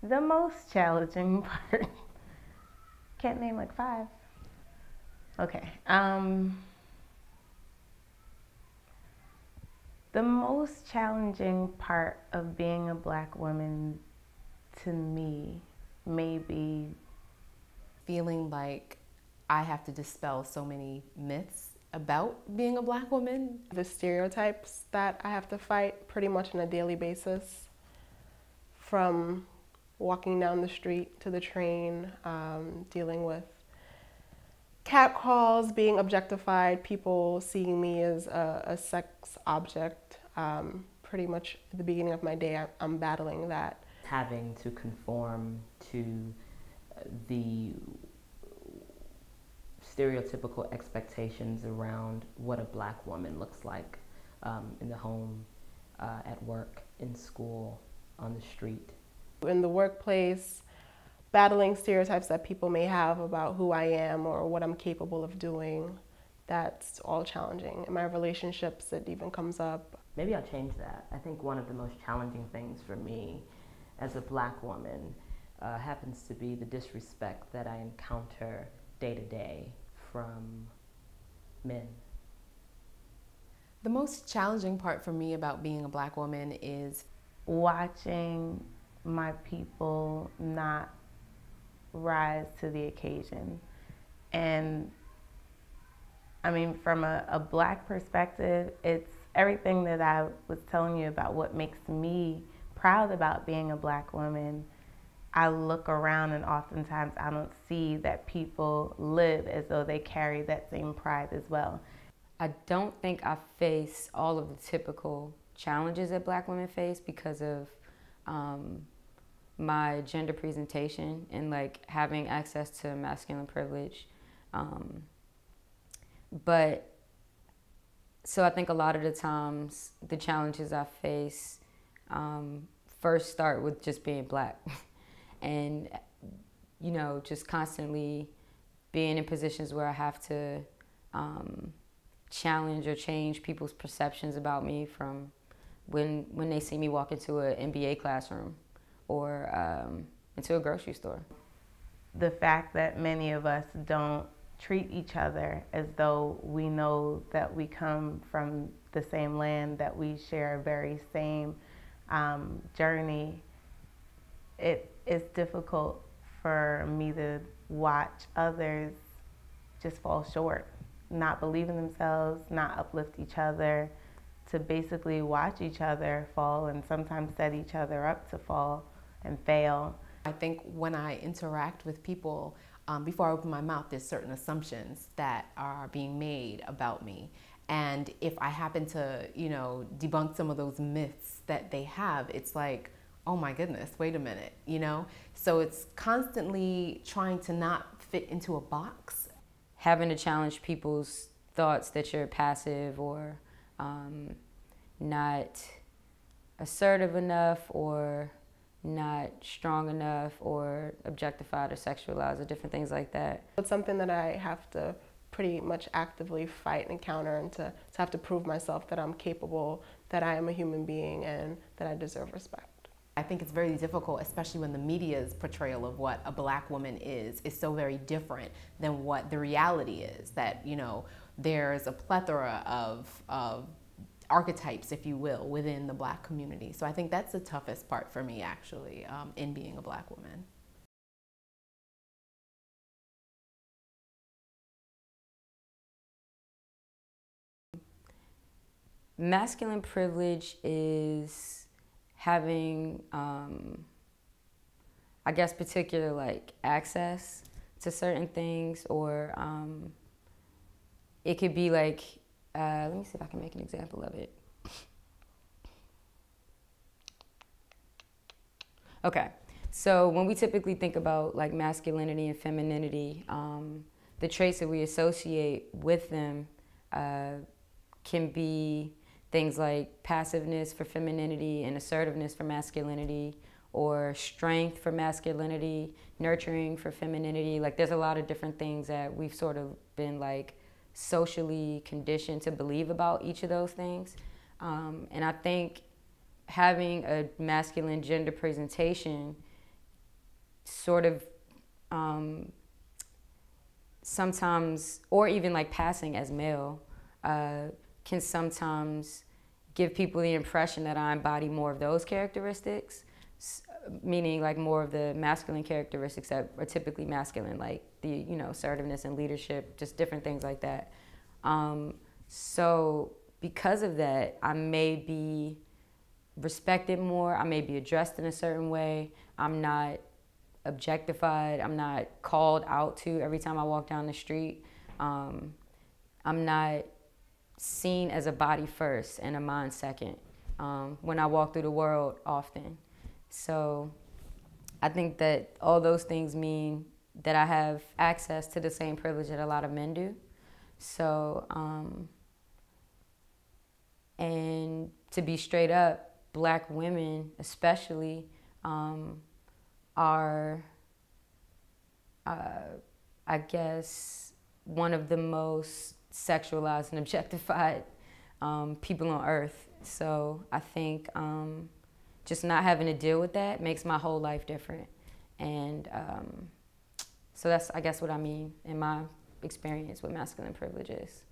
The most challenging part, can't name like 5. Okay. The most challenging part of being a Black woman to me may be feeling like I have to dispel so many myths about being a Black woman. The stereotypes that I have to fight pretty much on a daily basis, from walking down the street to the train, dealing with catcalls, being objectified, people seeing me as a sex object. Pretty much at the beginning of my day, I'm battling that. Having to conform to the stereotypical expectations around what a Black woman looks like in the home, at work, in school, on the street. In the workplace, battling stereotypes that people may have about who I am or what I'm capable of doing, that's all challenging. In my relationships, it even comes up. Maybe I'll change that. I think one of the most challenging things for me as a Black woman happens to be the disrespect that I encounter day to day from men. The most challenging part for me about being a Black woman is watching my people not rise to the occasion. And I mean, from a Black perspective, it's everything that I was telling you about what makes me proud about being a Black woman. I look around and oftentimes I don't see that people live as though they carry that same pride as well. I don't think I face all of the typical challenges that Black women face because of my gender presentation and like having access to masculine privilege. But so I think a lot of the times the challenges I face first start with just being Black and, you know, just constantly being in positions where I have to challenge or change people's perceptions about me from when they see me walk into an MBA classroom or into a grocery store. The fact that many of us don't treat each other as though we know that we come from the same land, that we share a very same journey, it is difficult for me to watch others just fall short, not believe in themselves, not uplift each other, to basically watch each other fall and sometimes set each other up to fall and fail. I think when I interact with people, before I open my mouth, there's certain assumptions that are being made about me. And if I happen to, you know, debunk some of those myths that they have, it's like, oh my goodness, wait a minute, you know? So it's constantly trying to not fit into a box. Having to challenge people's thoughts that you're passive or not assertive enough or not strong enough or objectified or sexualized or different things like that. It's something that I have to pretty much actively fight and counter, and to have to prove myself that I'm capable, that I am a human being, and that I deserve respect. I think it's very difficult, especially when the media's portrayal of what a Black woman is so very different than what the reality is. That, you know, there's a plethora of archetypes, if you will, within the Black community. So I think that's the toughest part for me, actually, in being a Black woman. Masculine privilege is having, I guess, particular like access to certain things, or it could be like, let me see if I can make an example of it. Okay, so when we typically think about like masculinity and femininity, the traits that we associate with them can be things like passiveness for femininity and assertiveness for masculinity, or strength for masculinity, nurturing for femininity. Like there's a lot of different things that we've sort of been like socially conditioned to believe about each of those things. And I think having a masculine gender presentation sort of sometimes, or even like passing as male, can sometimes give people the impression that I embody more of those characteristics, meaning like more of the masculine characteristics that are typically masculine, like the, you know, assertiveness and leadership, just different things like that. So because of that, I may be respected more, I may be addressed in a certain way, I'm not objectified, I'm not called out to every time I walk down the street. I'm not seen as a body first and a mind second when I walk through the world often. So I think that all those things mean that I have access to the same privilege that a lot of men do. So, and to be straight up, Black women especially are, I guess, one of the most sexualized and objectified people on earth. So I think just not having to deal with that makes my whole life different. And so that's, I guess, what I mean in my experience with masculine privileges.